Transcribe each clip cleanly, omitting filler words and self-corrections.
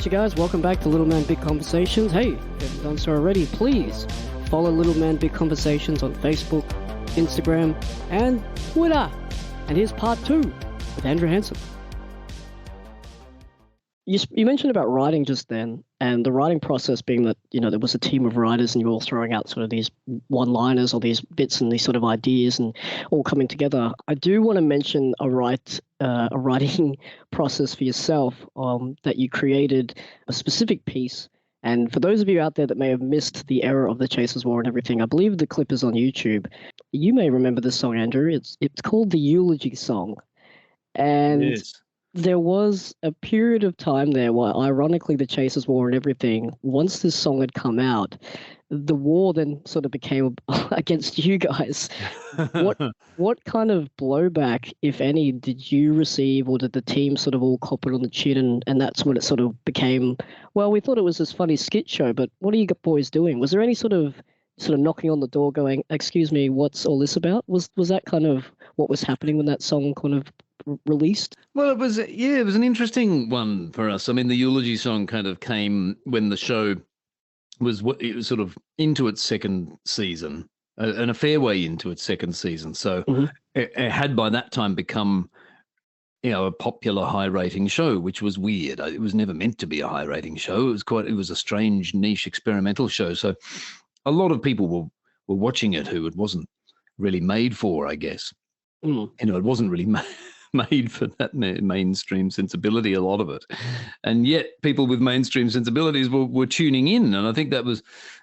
you guys, welcome back to Little Man Big Conversations. Hey, if you haven't done so already, please follow Little Man Big Conversations on Facebook, Instagram, and Twitter. And here's part 2 with Andrew Hansen. You mentioned about writing just then, and the writing process being that, there was a team of writers and you were all throwing out sort of these one-liners or these bits and these sort of ideas and all coming together. I do want to mention a writing process for yourself that you created a specific piece. And for those of you out there that may have missed the era of the Chasers War and everything, I believe the clip is on YouTube. You may remember this song, Andrew. It's called the Eulogy Song. And yes. There was a period of time there where, ironically, the Chasers War and everything, once this song had come out, the war then sort of became against you guys. What kind of blowback, if any, did you receive, or did the team sort of all cop it on the chin, and that's when it sort of became, well, we thought it was this funny skit show, but what are you boys doing? Was there any sort of knocking on the door going, excuse me, what's all this about? Was that kind of what was happening when that song kind of released? Well, it was an interesting one for us. I mean, the Eulogy Song kind of came when the show was sort of into its second season, and a fair way into its second season. So it had by that time become, a popular high-rating show, which was weird. It was never meant to be a high-rating show. It was a strange niche experimental show. So a lot of people were watching it who it wasn't really made for, I guess. It wasn't really made for that mainstream sensibility, a lot of it. And yet people with mainstream sensibilities were tuning in. And I think that was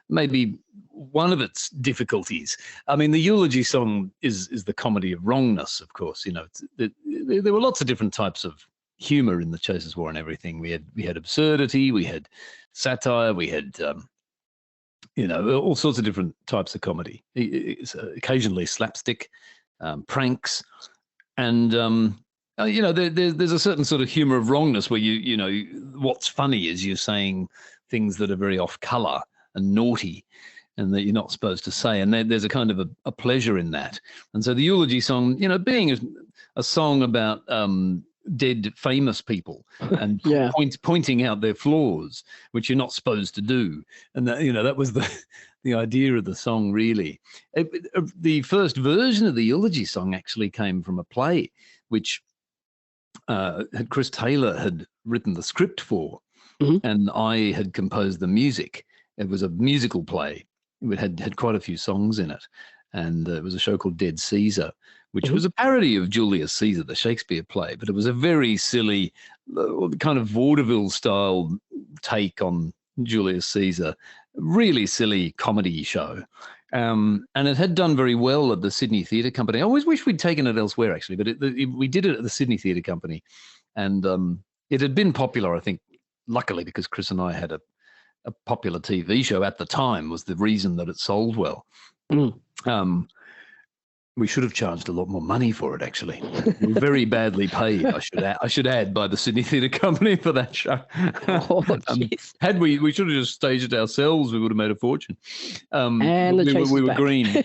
maybe one of its difficulties. I mean, the Eulogy Song is the comedy of wrongness, of course. There were lots of different types of humor in the Chasers War and everything. We had absurdity, we had satire, we had all sorts of different types of comedy. Occasionally slapstick, pranks, and there's a certain sort of humor of wrongness where what's funny is you're saying things that are very off color and naughty, and that you're not supposed to say, and there's a kind of a pleasure in that. And so the Eulogy Song, being a song about dead famous people and pointing out their flaws, which you're not supposed to do, and that was the idea of the song, really. The first version of the Eulogy Song actually came from a play which Chris Taylor had written the script for, and I had composed the music. It was a musical play. It had quite a few songs in it, and it was a show called Dead Caesar, which was a parody of Julius Caesar, the Shakespeare play, but it was a very silly, kind of vaudeville-style take on Julius Caesar, really silly comedy show. And it had done very well at the Sydney Theatre Company. I always wish we'd taken it elsewhere, actually, but we did it at the Sydney Theatre Company. And it had been popular, I think, luckily, because Chris and I had a popular TV show at the time, was the reason that it sold well. We should have charged a lot more money for it, actually. We were very badly paid, I should add, by the Sydney Theatre Company for that show. Had we should have just staged it ourselves, we would have made a fortune. And we were green.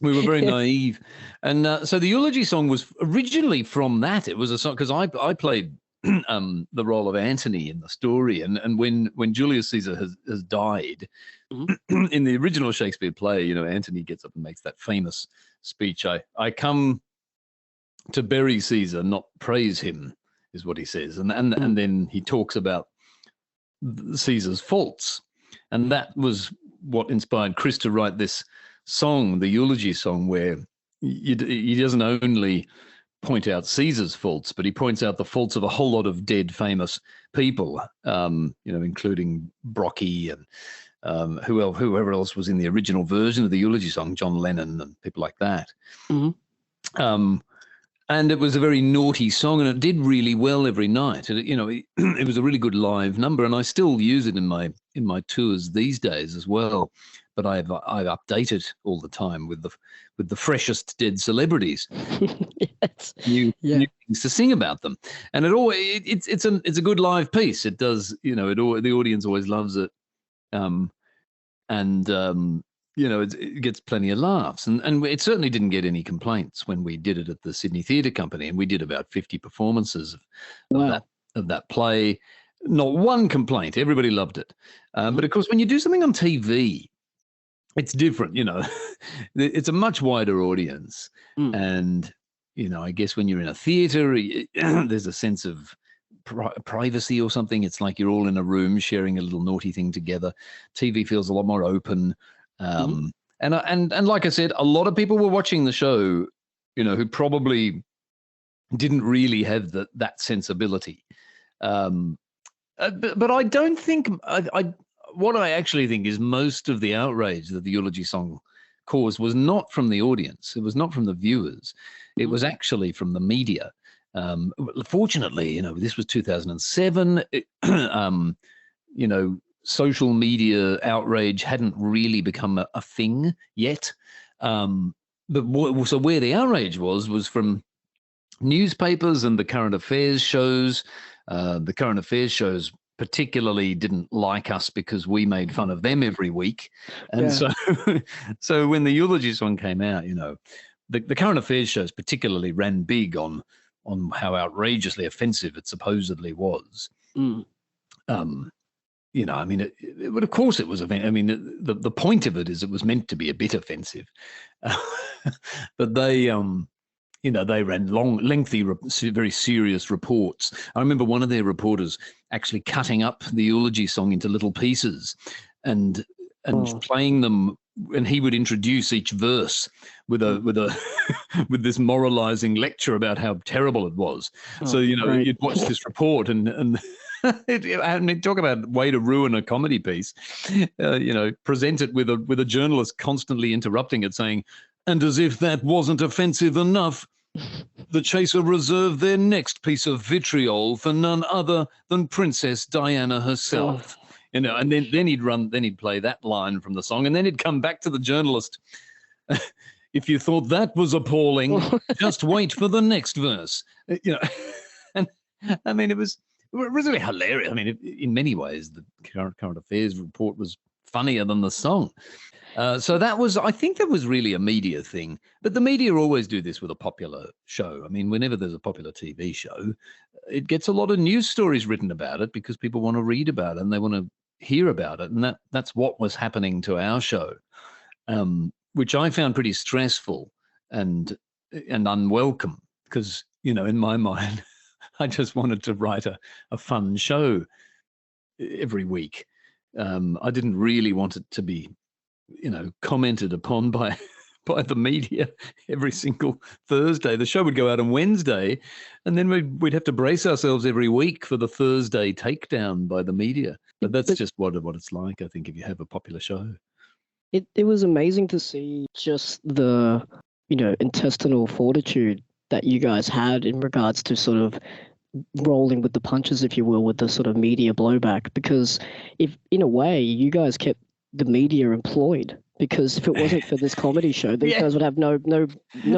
We were very naive. And so the Eulogy Song was originally from that. It was a song, because I played the role of Antony in the story. And when Julius Caesar has died, in the original Shakespeare play, Antony gets up and makes that famous speech, I come to bury Caesar, not praise him, is what he says. And then he talks about Caesar's faults. And that was what inspired Chris to write this song, the Eulogy Song, where he doesn't only point out Caesar's faults, but he points out the faults of a whole lot of dead famous people, including Brocky and whoever else was in the original version of the Eulogy Song, John Lennon and people like that. And it was a very naughty song, and it did really well every night. It was a really good live number, and I still use it in my tours these days as well. But I've updated all the time with the freshest dead celebrities, new things to sing about them, and it's a good live piece. It does, the audience always loves it, it gets plenty of laughs, and it certainly didn't get any complaints when we did it at the Sydney Theatre Company, and we did about 50 performances of that play. Not one complaint. Everybody loved it. But of course, when you do something on TV, it's different, It's a much wider audience. And, I guess when you're in a theater, there's a sense of privacy or something. It's like you're all in a room sharing a little naughty thing together. TV feels a lot more open. And like I said, a lot of people were watching the show, who probably didn't really have that sensibility. But I don't think what I actually think is most of the outrage that the Eulogy Song caused was not from the audience. It was not from the viewers. It was actually from the media. Fortunately, this was 2007. Social media outrage hadn't really become a thing yet. So where the outrage was from newspapers and the current affairs shows. The current affairs shows particularly didn't like us because we made fun of them every week. And so when the Eulogy Song came out, the current affairs shows particularly ran big on how outrageously offensive it supposedly was. Of course it was offensive. I mean, the point of it is it was meant to be a bit offensive. But they ran lengthy, very serious reports. I remember one of their reporters actually cutting up the Eulogy Song into little pieces and playing them, and he would introduce each verse with with this moralizing lecture about how terrible it was. You'd watch this report and talk about way to ruin a comedy piece. Present it with a journalist constantly interrupting it, saying, "And as if that wasn't offensive enough, the Chaser reserved their next piece of vitriol for none other than Princess Diana herself." And then he'd play that line from the song, and then he'd come back to the journalist. "If you thought that was appalling, just wait for the next verse." And I mean, it was really hilarious. I mean, in many ways, the current affairs report was funnier than the song. So I think that was really a media thing. But the media always do this with a popular show. I mean, whenever there's a popular TV show, it gets a lot of news stories written about it because people want to read about it and they want to hear about it. And that's what was happening to our show, which I found pretty stressful and unwelcome because, in my mind, I just wanted to write a fun show every week. I didn't really want it to be commented upon by the media every single Thursday. The show would go out on Wednesday, and then we'd have to brace ourselves every week for the Thursday takedown by the media. But that's just what it's like, I think, if you have a popular show. It was amazing to see just the, intestinal fortitude that you guys had in regards to sort of rolling with the punches, if you will, with the sort of media blowback, because if in a way you guys kept the media employed, because if it wasn't for this comedy show, these guys would have no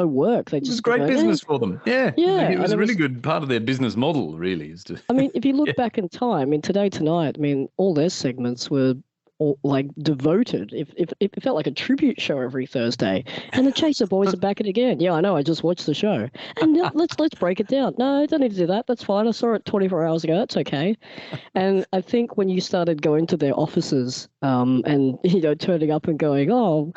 work. They just, it was great business for them. Yeah. It was a really good part of their business model, really. I mean, if you look back in time, Today Tonight, all their segments were all like devoted. It felt like a tribute show every Thursday. And the Chaser Boys are back at it again. Yeah, I know. I just watched the show. And let's break it down. No, don't need to do that. That's fine. I saw it 24 hours ago. That's okay. And I think when you started going to their offices, and turning up and going, oh,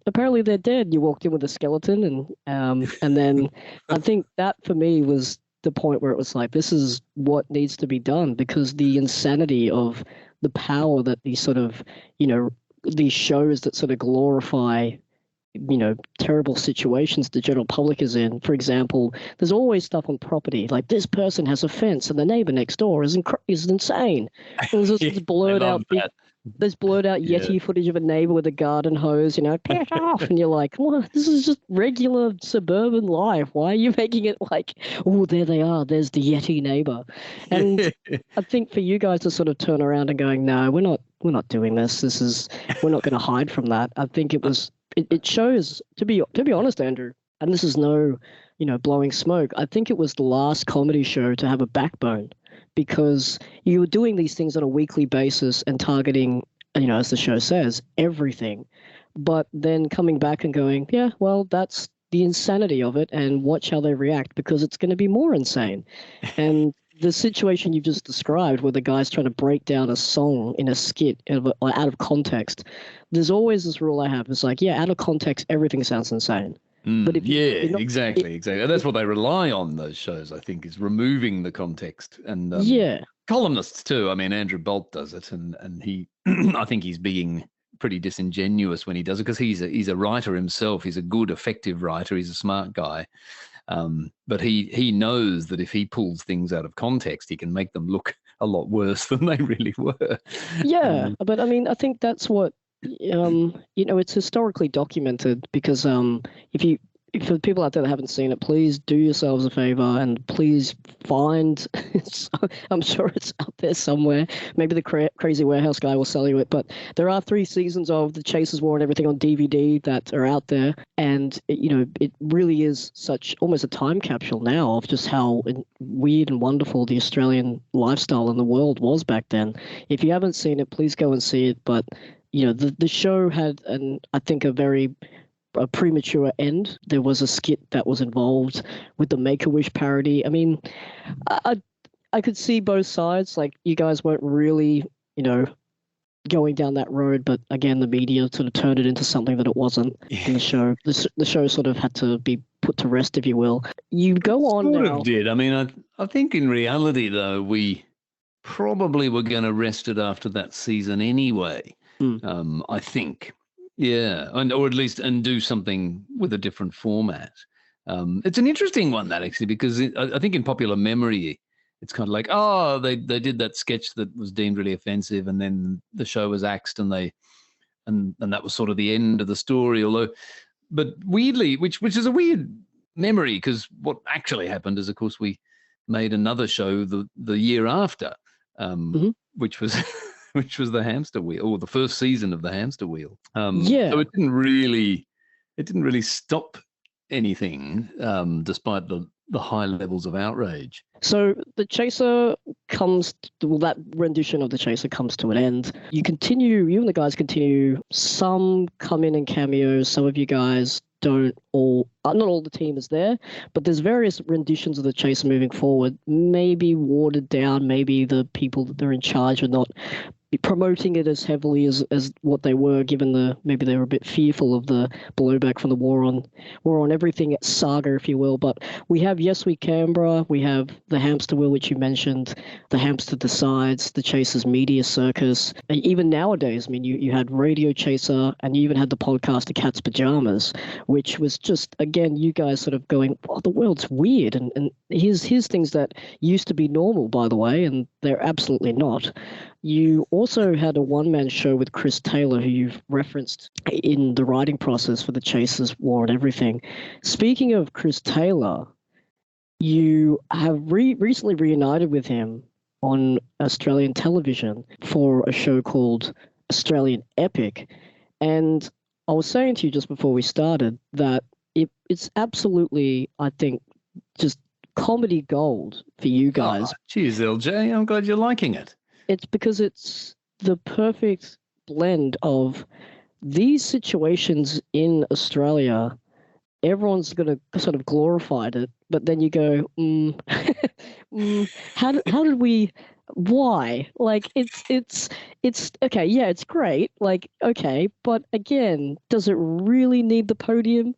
apparently they're dead. You walked in with a skeleton, and then I think that for me was the point where it was like, this is what needs to be done, because the insanity of the power that these sort of, these shows that sort of glorify, terrible situations the general public is in. For example, there's always stuff on property, like this person has a fence and the neighbor next door is insane. There's this blurred out Yeti footage of a neighbor with a garden hose, piss off. And you're like, well, this is just regular suburban life. Why are you making it like, oh, there they are, there's the Yeti neighbor? And I think for you guys to sort of turn around and going, no, we're not doing this. We're not going to hide from that. I think it shows, to be honest, Andrew, and this is no, blowing smoke. I think it was the last comedy show to have a backbone, because you were doing these things on a weekly basis and targeting, as the show says, everything. But then coming back and going, yeah, well, that's the insanity of it, and watch how they react, because it's going to be more insane. And the situation you've just described, where the guy's trying to break down a song in a skit out of context, there's always this rule I have. It's like, yeah, out of context, everything sounds insane. But if exactly. That's what they rely on, those shows, I think, is removing the context. And columnists too. I mean, Andrew Bolt does it, and he, I think he's being pretty disingenuous when he does it, because he's a writer himself. He's a good, effective writer. He's a smart guy. But he knows that if he pulls things out of context, he can make them look a lot worse than they really were. Yeah, but I mean, I think that's what, it's historically documented, because if for people out there that haven't seen it, please do yourselves a favor and please find, I'm sure it's out there somewhere. Maybe the Crazy Warehouse guy will sell you it, but there are 3 seasons of The Chasers War and everything on DVD that are out there. And, it really is such almost a time capsule now of just how weird and wonderful the Australian lifestyle in the world was back then. If you haven't seen it, please go and see it. But, the show had, I think, a premature end. There was a skit that was involved with the Make-A-Wish parody. I mean, I could see both sides. Like, you guys weren't really, going down that road, but again, the media sort of turned it into something that it wasn't in the show. The show sort of had to be put to rest, if you will. You go on sort now. Of did. I mean, I think in reality, though, we probably were going to rest it after that season anyway. I think. Yeah, or at least do something with a different format. It's an interesting one, that, actually, because I think in popular memory, it's kind of like, oh, they did that sketch that was deemed really offensive, and then the show was axed, and that was sort of the end of the story. But weirdly, which is a weird memory, because what actually happened is, of course, we made another show the year after, which was. Which was the Hamster Wheel, or the first season of the Hamster Wheel. So it didn't really stop anything, despite the high levels of outrage. So the Chaser that rendition of the Chaser comes to an end. You and the guys continue. Some come in cameos. Some of you guys don't all. Not all the team is there, but there's various renditions of the Chaser moving forward. Maybe watered down. Maybe the people that are in charge are not promoting it as heavily as what they were, given maybe they were a bit fearful of the blowback from the war on everything saga, if you will. But we have Yes We Canberra, we have the Hamster Wheel, which you mentioned, the Hamster Decides, the Chasers Media Circus. And even nowadays, I mean, you had Radio Chaser, and you even had the podcast The Cat's Pajamas, which was just, again, you guys sort of going, oh, the world's weird, and here's things that used to be normal, by the way, and they're absolutely not. You also had a one-man show with Chris Taylor, who you've referenced in the writing process for the Chasers War and everything. Speaking of Chris Taylor, you have recently reunited with him on Australian television for a show called Australian Epic. And I was saying to you just before we started that it's absolutely, I think, just comedy gold for you guys. Geez, LJ, I'm glad you're liking it. It's because it's the perfect blend of these situations in Australia. Everyone's going to sort of glorified it, but then you go, how did we? Why? Like it's okay. Yeah, it's great. Like, okay, but again, does it really need the podium?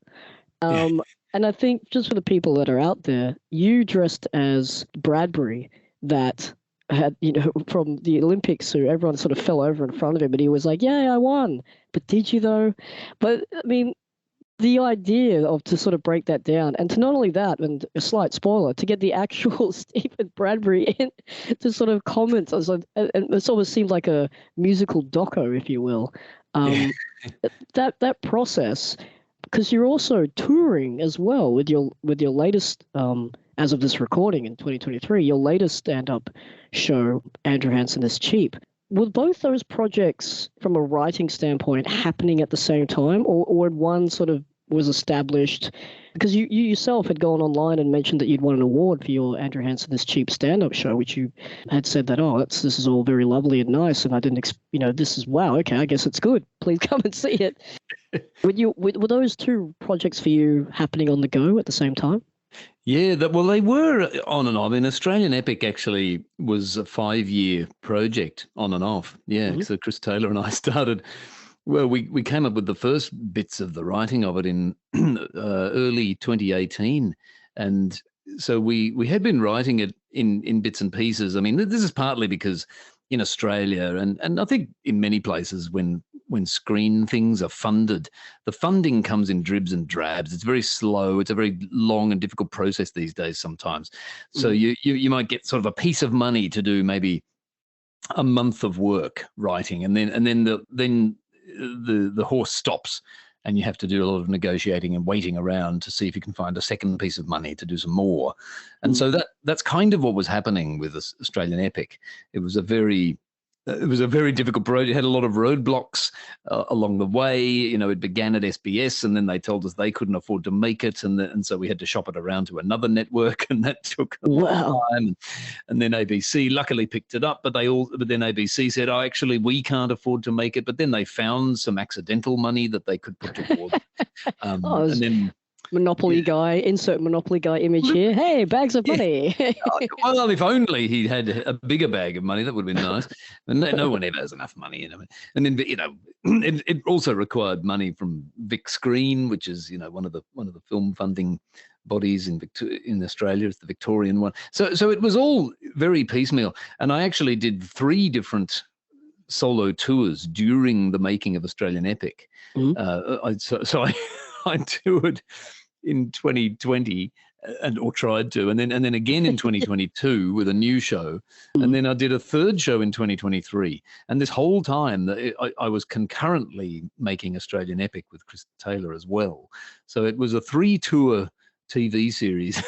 And I think just for the people that are out there, you dressed as Bradbury, that had, from the Olympics, who everyone sort of fell over in front of him, but he was like, yeah, I won. But did you though? But I mean, the idea of to sort of break that down, and to not only that, and a slight spoiler, to get the actual Stephen Bradbury in to sort of comment, and it sort of seemed like a musical doco, if you will. That process, because you're also touring as well with your latest, as of this recording in 2023, your latest stand-up show, Andrew Hansen is Cheap. Were both those projects, from a writing standpoint, happening at the same time, or one sort of was established? Because you yourself had gone online and mentioned that you'd won an award for your Andrew Hansen is Cheap stand-up show, which you had said that, this is all very lovely and nice, and I didn't, this is, wow, okay, I guess it's good. Please come and see it. Were those two projects for you happening on the go at the same time? Yeah, well, they were on and off. I mean, Australian Epic actually was a 5-year project on and off. Yeah, Mhm. so Chris Taylor and I started. Well, we came up with the first bits of the writing of it in early 2018, and so we had been writing it in bits and pieces. I mean, this is partly because in Australia and I think in many places when screen things are funded, the funding comes in dribs and drabs. It's very slow. It's a very long and difficult process these days sometimes. So Mhm. you might get sort of a piece of money to do maybe a month of work writing, and then the horse stops, and you have to do a lot of negotiating and waiting around to see if you can find a second piece of money to do some more. And Mm. so that's kind of what was happening with this Australian Epic. It was a very difficult project. It had a lot of roadblocks along the way. You know, it began at SBS, and then they told us they couldn't afford to make it, and so we had to shop it around to another network, and that took a long Wow. time. And then ABC luckily picked it up, but then ABC said, "Oh, actually, we can't afford to make it." But then they found some accidental money that they could put towards, Oh, and then Monopoly yeah, guy, insert Monopoly guy image here. Hey, bags of yeah. money. Well, if only he had a bigger bag of money, that would have been nice. And no one ever has enough money, you know. And then, you know, it also required money from Vic Screen, which is, you know, one of the film funding bodies in Australia. It's the Victorian one. So it was all very piecemeal. And I actually did 3 different solo tours during the making of Australian Epic. Mhm. I I toured in 2020 or tried to, and then again in 2022 with a new show, and Mhm. then I did a third show in 2023. And this whole time I was concurrently making Australian Epic with Chris Taylor as well. So it was a 3-tour TV series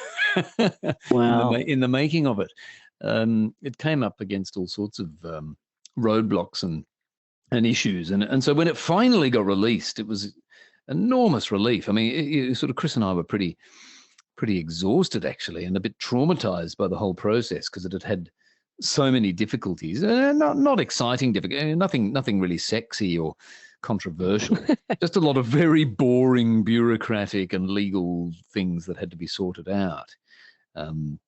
Wow. in the making of it. It came up against all sorts of roadblocks and issues, and so when it finally got released, it was enormous relief. I mean, sort of Chris and I were pretty exhausted actually, and a bit traumatized by the whole process because it had had so many difficulties. Not exciting difficulties, nothing really sexy or controversial. Just a lot of very boring bureaucratic and legal things that had to be sorted out. And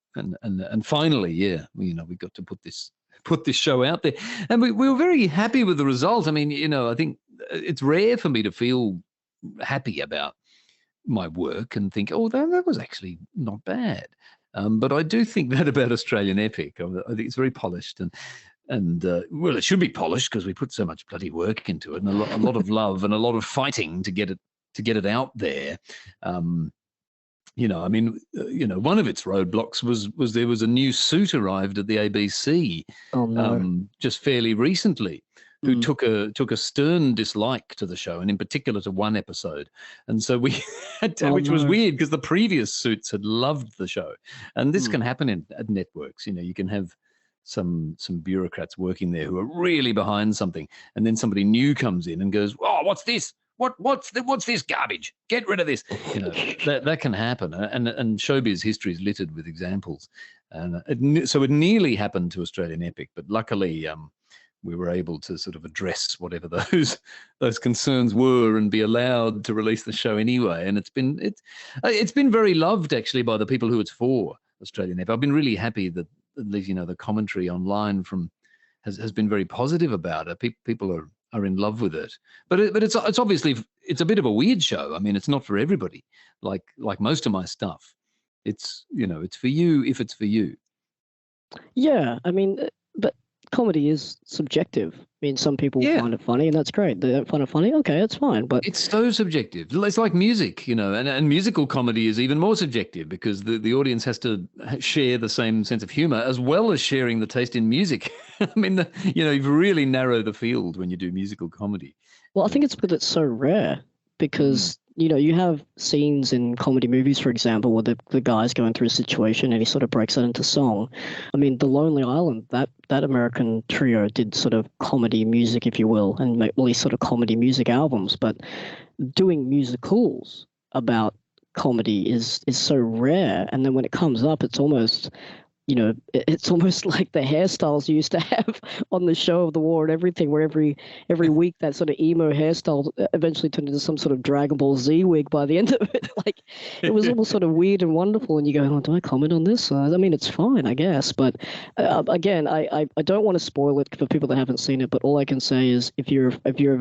finally, yeah, we got to put this show out there, and we were very happy with the result. I mean, I think it's rare for me to feel happy about my work and think, oh, that was actually not bad. But I do think that about Australian Epic. I think it's very polished, and well, it should be polished because we put so much bloody work into it, and a lot of love and a lot of fighting to get it out there. Um, I mean, one of its roadblocks was there was a new suit arrived at the ABC Oh no. just fairly recently, who Mm. took a stern dislike to the show, and in particular to one episode. And so we had to, Oh which was no. weird because the previous suits had loved the show, and this Mm. can happen at networks. You can have some bureaucrats working there who are really behind something, and then somebody new comes in and goes, "Oh, what's this? What's this garbage? Get rid of this." That can happen, and showbiz history is littered with examples. And so it nearly happened to Australian Epic, but luckily we were able to sort of address whatever those concerns were and be allowed to release the show anyway. And it's been very loved actually by the people who it's for, Australian Epic. I've been really happy that at least the commentary online has been very positive about it. People are in love with it, but it's obviously it's a bit of a weird show. I mean, it's not for everybody. Like most of my stuff, it's for you if it's for you. Yeah, I mean, but comedy is subjective. I mean, some people Yeah, find it funny, and that's great. They don't find it funny, okay, that's fine. But it's so subjective. It's like music, and musical comedy is even more subjective because the audience has to share the same sense of humor as well as sharing the taste in music. I mean, you really narrow the field when you do musical comedy. well, I think it's because it's so rare. Mm, Because you have scenes in comedy movies, for example, where the guy's going through a situation and he sort of breaks that into song. I mean, The Lonely Island, that American trio did sort of comedy music, if you will, and released sort of comedy music albums. But doing musicals about comedy is so rare, and then when it comes up, it's almost it's almost like the hairstyles you used to have on the show of the war and everything, where every week that sort of emo hairstyle eventually turned into some sort of Dragon Ball Z wig by the end of it. Like, it was almost sort of weird and wonderful. And you go, oh, do I comment on this? I mean, it's fine, I guess. But again, I don't want to spoil it for people that haven't seen it. But all I can say is, if you're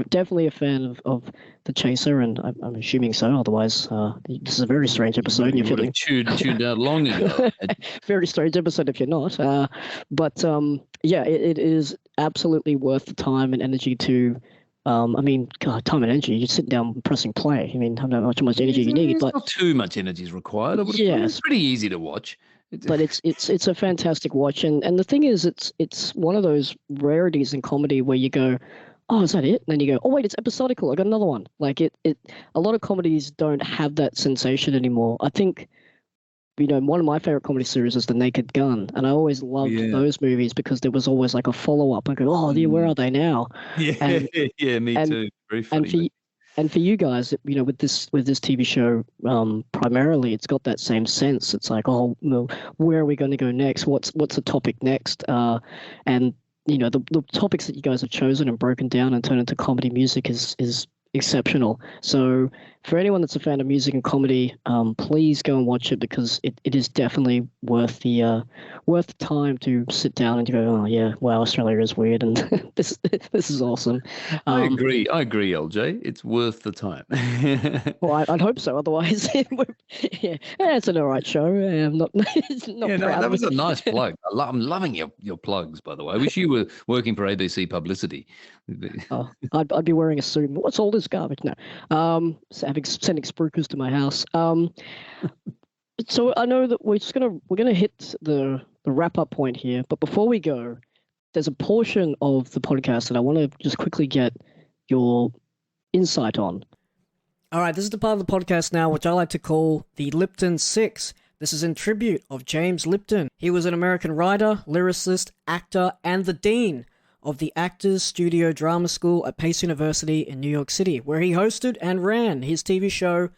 definitely a fan of The Chaser, and I'm assuming so, otherwise this is a very strange episode. And you're feeling tuned out long ago. very strange episode if you're not. But yeah, it is absolutely worth the time and energy to. I mean, God, time and energy. You're sitting down pressing play. I mean, I don't know how much energy you need, but not too much energy is required. It's pretty easy to watch. But it's a fantastic watch, and the thing is, it's one of those rarities in comedy where you go, oh, is that it? And then you go, oh wait, it's episodical. I got another one. Like a lot of comedies don't have that sensation anymore. I think. One of my favorite comedy series is The Naked Gun, and I always loved those movies because there was always like a follow-up. I go, oh, dear, where are they now? Yeah, yeah, me too. Very funny. And for you guys, with this TV show, primarily, it's got that same sense. It's like, oh, where are we going to go next? What's the topic next? And the topics that you guys have chosen and broken down and turned into comedy music is exceptional. So for anyone that's a fan of music and comedy, please go and watch it, because it is definitely worth the time to sit down and go, oh yeah, wow, Australia is weird, and this is awesome. I agree, LJ. It's worth the time. Well, I'd hope so. Otherwise, it's an all right show. I'm not. That was a nice plug. I'm loving your plugs, by the way. I wish you were working for ABC Publicity. Oh, I'd be wearing a suit. What's all this garbage? No. Sending spruikers to my house. So I know that we're gonna hit the wrap up point here, but before we go, there's a portion of the podcast that I want to just quickly get your insight on. All right, this is the part of the podcast now which I like to call the Lipton Six. This is in tribute of James Lipton. He was an American writer, lyricist, actor, and the dean of the Actors Studio Drama School at Pace University in New York City, where he hosted and ran his TV show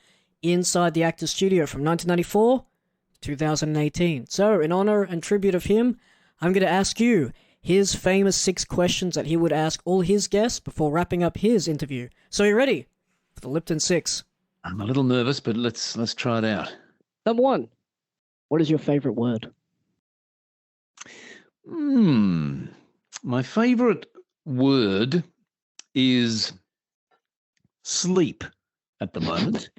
Inside the Actors Studio from 1994 to 2018. So, in honor and tribute of him, I'm going to ask you his famous 6 questions that he would ask all his guests before wrapping up his interview. So, you ready for the Lipton 6? I'm a little nervous, but let's try it out. Number 1, what is your favorite word? My favorite word is sleep at the moment.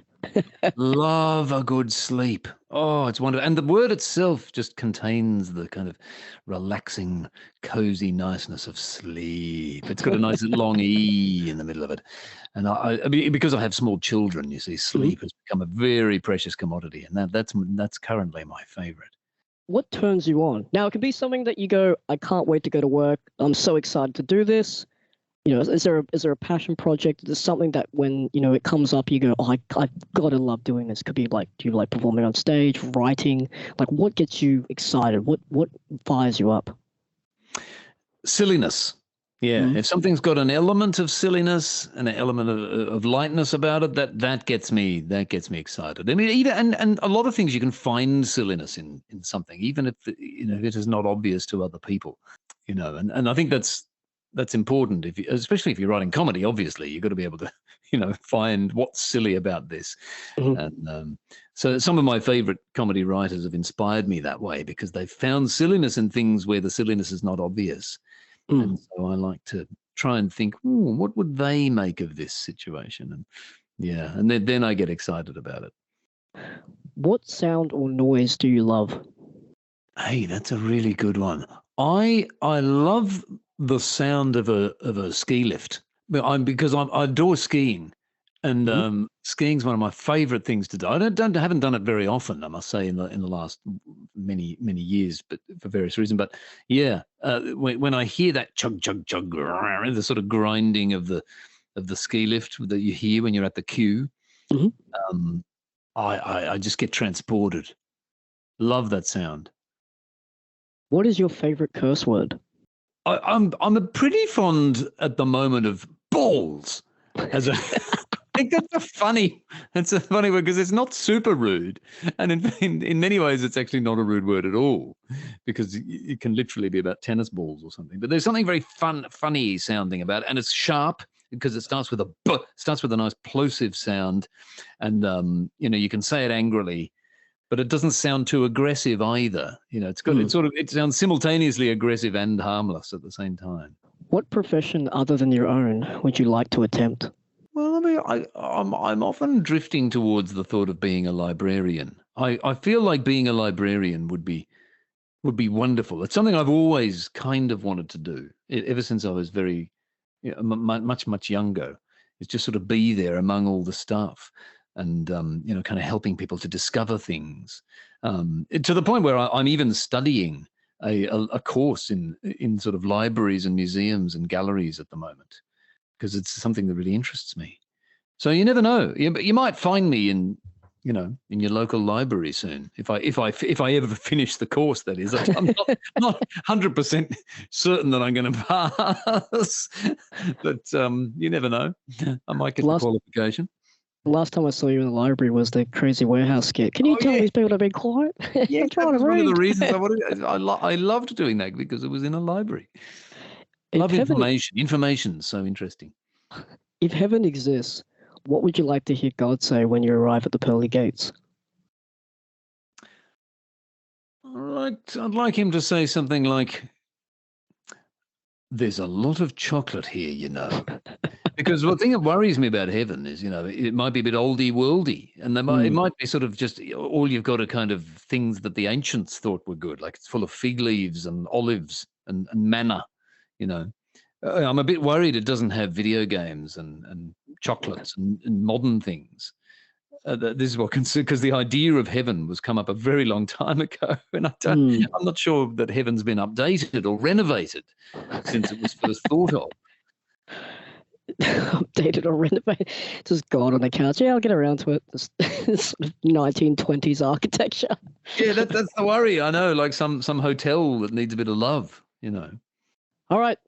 Love a good sleep. Oh, it's wonderful. And the word itself just contains the kind of relaxing, cozy niceness of sleep. It's got a nice long E in the middle of it. And I mean, because I have small children, you see, sleep has become a very precious commodity. And that's currently my favorite. What turns you on? Now, it can be something that you go, I can't wait to go to work. I'm so excited to do this. Is there a passion project? Is there something that when, it comes up, you go, oh, I gotta love doing this? Could be like, do you like performing on stage, writing? Like, what gets you excited? What fires you up? Silliness. Yeah, if something's got an element of silliness and an element of lightness about it, that gets me excited. I mean, and a lot of things you can find silliness in something, even if it is not obvious to other people. And I think that's important, especially if you're writing comedy. Obviously, you've got to be able to find what's silly about this. And so some of my favorite comedy writers have inspired me that way, because they've found silliness in things where the silliness is not obvious. And so I like to try and think, what would they make of this situation? And then I get excited about it. What sound or noise do you love? Hey, that's a really good one. I love the sound of a ski lift. Because I adore skiing, and skiing's one of my favorite things to do. I haven't done it very often, I must say, in the last many years, but for various reasons. But yeah, when I hear that chug chug chug, the sort of grinding of the ski lift that you hear when you're at the queue, I just get transported. Love that sound. What is your favorite curse word? I'm a pretty fond at the moment of balls as a think that's a funny word because it's not super rude. And in many ways, it's actually not a rude word at all because it can literally be about tennis balls or something. But there's something very funny sounding about it. And it's sharp because it starts with a nice plosive sound. And, you can say it angrily, but it doesn't sound too aggressive either. It sounds simultaneously aggressive and harmless at the same time. What profession other than your own would you like to attempt? Well, I mean, I'm often drifting towards the thought of being a librarian. I feel like being a librarian would be wonderful. It's something I've always kind of wanted to do ever since I was very, much younger. Is just sort of be there among all the stuff, and kind of helping people to discover things, to the point where I'm even studying a course in sort of libraries and museums and galleries at the moment, because it's something that really interests me. So you never know. You might find me in your local library soon. If I ever finish the course, that is. I'm not 100% certain that I'm going to pass, but you never know. I might get the qualification. The last time I saw you in the library was the Crazy Warehouse skit. Can you tell these people to be quiet? Yeah, that's one of the reasons I loved doing that, because it was in a library. I love information. Information's so interesting. If heaven exists, what would you like to hear God say when you arrive at the pearly gates? I'd like him to say something like, "There's a lot of chocolate here, Because the thing that worries me about heaven is, it might be a bit oldie worldy, and it might be sort of just all you've got are kind of things that the ancients thought were good, like it's full of fig leaves and olives and manna, I'm a bit worried it doesn't have video games and chocolates and modern things. This is what because the idea of heaven was come up a very long time ago, and I'm not sure that heaven's been updated or renovated since it was first thought of. Updated or renovated, just God on the couch. Yeah, I'll get around to it. This sort of 1920s architecture. Yeah, that's the worry. I know, like some hotel that needs a bit of love, All right,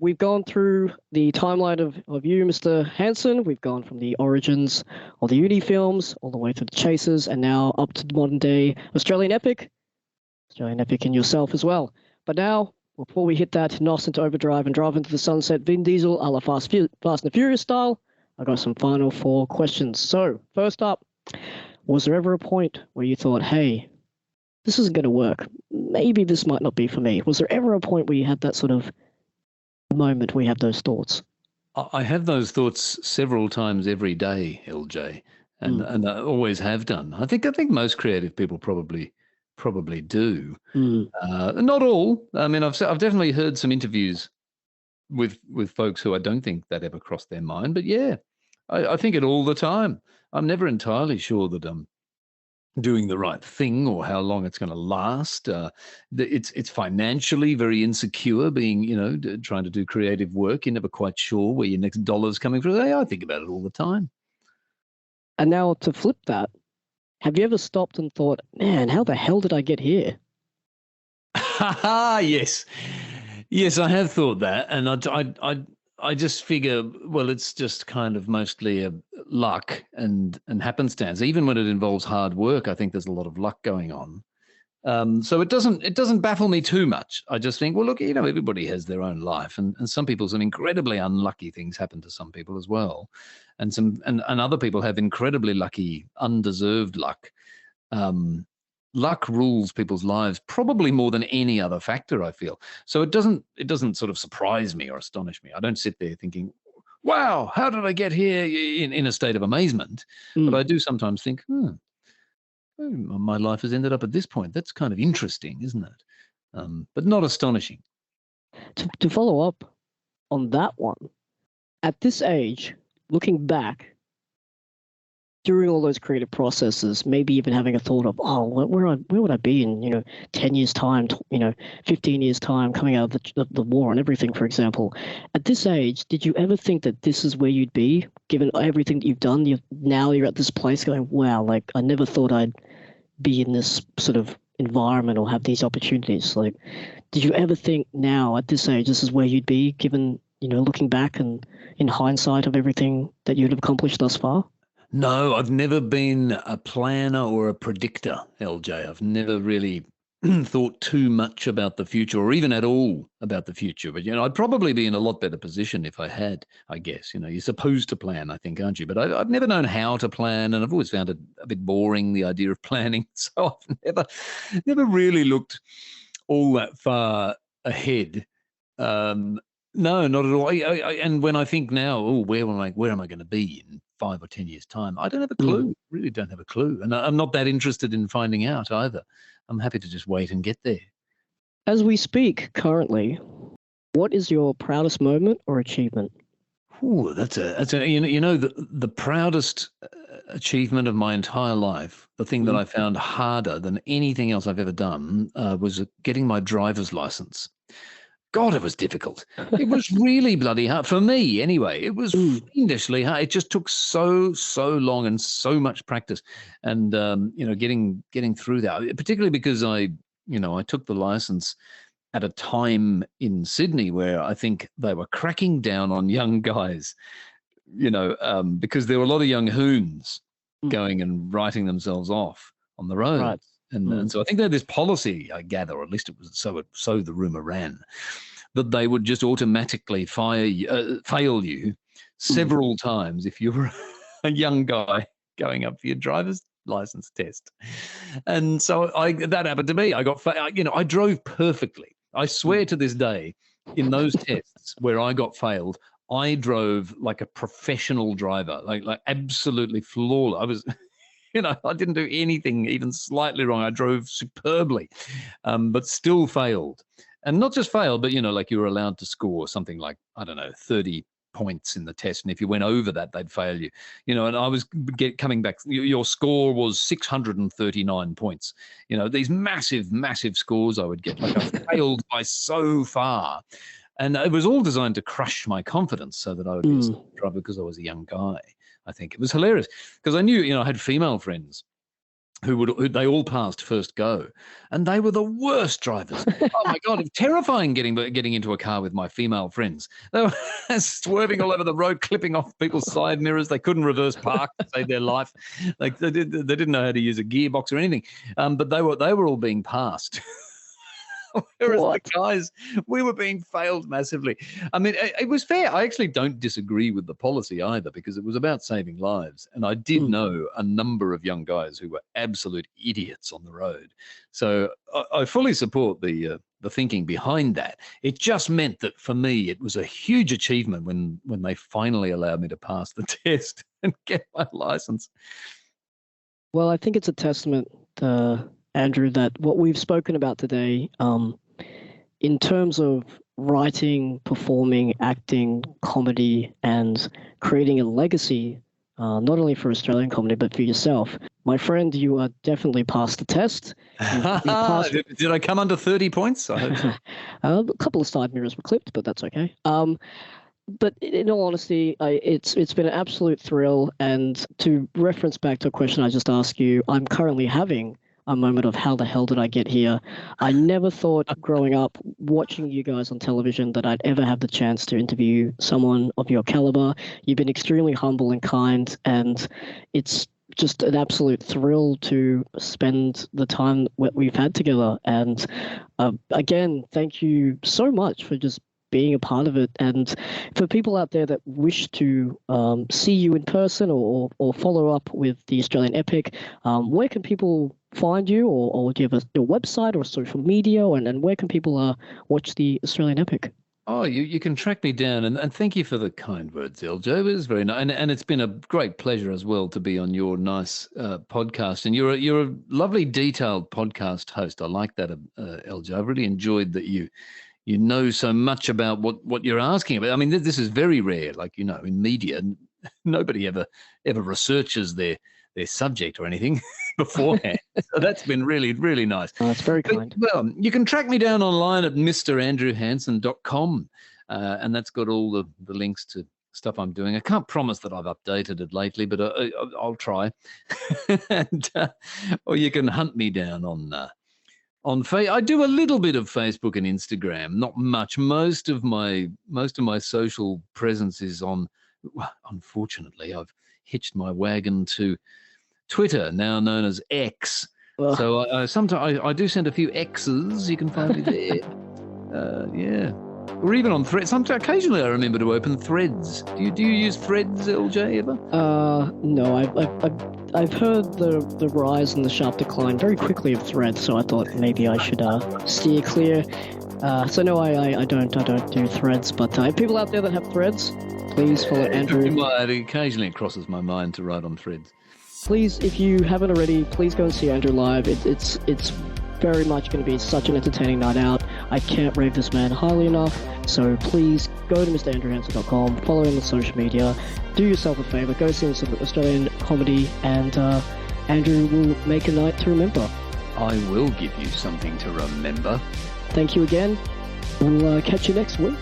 we've gone through the timeline of you, Mr. Hansen. We've gone from the origins of the Uni films all the way to the Chasers, and now up to the modern day Australian epic in yourself as well. But now, before we hit that NOS into overdrive and drive into the sunset, Vin Diesel a la Fast and the Furious style, I got some final 4 questions. So, first up, was there ever a point where you thought, hey, this isn't going to work? Maybe this might not be for me. Was there ever a point where you had that sort of moment where you have those thoughts? I have those thoughts several times every day, LJ, and I always have done. I think most creative people probably do. Not all. I mean, I've definitely heard some interviews with folks who I don't think that ever crossed their mind. But yeah, I think it all the time. I'm never entirely sure that I'm doing the right thing or how long it's going to last. It's financially very insecure, being trying to do creative work. You're never quite sure where your next dollar's coming from. I think about it all the time. And now to flip that, have you ever stopped and thought, man, how the hell did I get here? Yes, I have thought that, and I just figure, well, it's just kind of mostly a luck and happenstance. Even when it involves hard work, I think there's a lot of luck going on. So it doesn't baffle me too much. I just think, well, look, everybody has their own life, and some people, some incredibly unlucky things happen to some people as well, and other people have incredibly lucky, undeserved luck. Luck rules people's lives probably more than any other factor, I feel. So it doesn't sort of surprise me or astonish me. I don't sit there thinking, wow, how did I get here, in a state of amazement? But I do sometimes think, my life has ended up at this point. That's kind of interesting, isn't it? But not astonishing. To follow up on that one, at this age, looking back, during all those creative processes, maybe even having a thought of, where would I be in 10 years time, 15 years time, coming out of the war and everything, for example. At this age, did you ever think that this is where you'd be, given everything that you've done? Now you're at this place going, wow, like I never thought I'd be in this sort of environment or have these opportunities. Like, did you ever think now at this age this is where you'd be, given looking back and in hindsight of everything that you'd have accomplished thus far? No, I've never been a planner or a predictor, LJ. I've never really thought too much about the future or even at all about the future. But, I'd probably be in a lot better position if I had, I guess. You're supposed to plan, I think, aren't you? But I've never known how to plan, and I've always found it a bit boring, the idea of planning. So I've never really looked all that far ahead. No, not at all. And when I think now, where am I going to be in 5 or 10 years' time? I don't have a clue. Really don't have a clue. And I'm not that interested in finding out either. I'm happy to just wait and get there. As we speak currently, what is your proudest moment or achievement? Ooh, that's the proudest achievement of my entire life, the thing that I found harder than anything else I've ever done, was getting my driver's license. God, it was difficult. It was really bloody hard for me anyway. It was fiendishly hard. It just took so long and so much practice. And, getting through that, particularly because I took the license at a time in Sydney where I think they were cracking down on young guys, because there were a lot of young hoons going and writing themselves off on the road. Right. And so I think they had this policy, I gather, or at least it was so the rumor ran, that they would just automatically fail you several times if you were a young guy going up for your driver's license test. And so that happened to me. I drove perfectly. I swear to this day, in those tests where I got failed, I drove like a professional driver, like absolutely flawless. I was, I didn't do anything even slightly wrong. I drove superbly, but still failed. And not just failed, but, like you were allowed to score something like, I don't know, 30 points in the test. And if you went over that, they'd fail you. And I was coming back, your score was 639 points. These massive scores I would get. Like I failed by so far. And it was all designed to crush my confidence so that I would be a driver because I was a young guy. I think it was hilarious because I knew, I had female friends who they all passed first go, and they were the worst drivers. Oh my God, it's terrifying getting into a car with my female friends. They were swerving all over the road, clipping off people's side mirrors. They couldn't reverse park to save their life. Like they didn't know how to use a gearbox or anything. But they were all being passed. Whereas the guys, we were being failed massively. I mean, it was fair. I actually don't disagree with the policy either because it was about saving lives. And I did know a number of young guys who were absolute idiots on the road. So I fully support the thinking behind that. It just meant that for me, it was a huge achievement when they finally allowed me to pass the test and get my license. Well, I think it's a testament Andrew, that what we've spoken about today, in terms of writing, performing, acting, comedy, and creating a legacy, not only for Australian comedy, but for yourself, my friend, you are definitely past the test. Did I come under 30 points? I hope so. A couple of side mirrors were clipped, but that's okay. But in all honesty, it's been an absolute thrill. And to reference back to a question I just asked you, I'm currently having a moment of how the hell did I get here? I never thought growing up watching you guys on television that I'd ever have the chance to interview someone of your caliber. You've been extremely humble and kind, and it's just an absolute thrill to spend the time that we've had together. And again, thank you so much for just being a part of it. And for people out there that wish to see you in person or follow up with the Australian Epic, where can people find you, or do you have your website or social media, and where can people watch the Australian Epic? Oh, you can track me down, and thank you for the kind words, LJ. It was very nice, and it's been a great pleasure as well to be on your nice podcast. And you're a lovely, detailed podcast host. I like that, LJ. I've really enjoyed that you know so much about what you're asking about. I mean, this is very rare. Like, in media, nobody ever researches their subject or anything beforehand. So that's been really, really nice. Oh, that's very kind. Well, you can track me down online at mrandrewhansen.com, and that's got all the links to stuff I'm doing. I can't promise that I've updated it lately, but I'll try. And, or you can hunt me down on I do a little bit of Facebook and Instagram, not much. Most of my social presence is on. Well, unfortunately, I've hitched my wagon to Twitter, now known as X. Well, so I sometimes I do send a few X's. You can find me there. Yeah. Or even on Threads. Occasionally I remember to open Threads. Do you use Threads, LJ, ever? No. I've heard the rise and the sharp decline very quickly of Threads, so I thought maybe I should steer clear. So no, I don't do Threads. But people out there that have Threads, please follow Andrew. Occasionally it crosses my mind to write on Threads. Please, if you haven't already, please go and see Andrew live. It's very much going to be such an entertaining night out. I can't rave this man highly enough. So please go to MrAndrewHansen.com, follow him on social media, do yourself a favour, go see some Australian comedy, and Andrew will make a night to remember. I will give you something to remember. Thank you again. We'll catch you next week.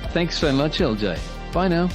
Thanks so much, LJ. Bye now.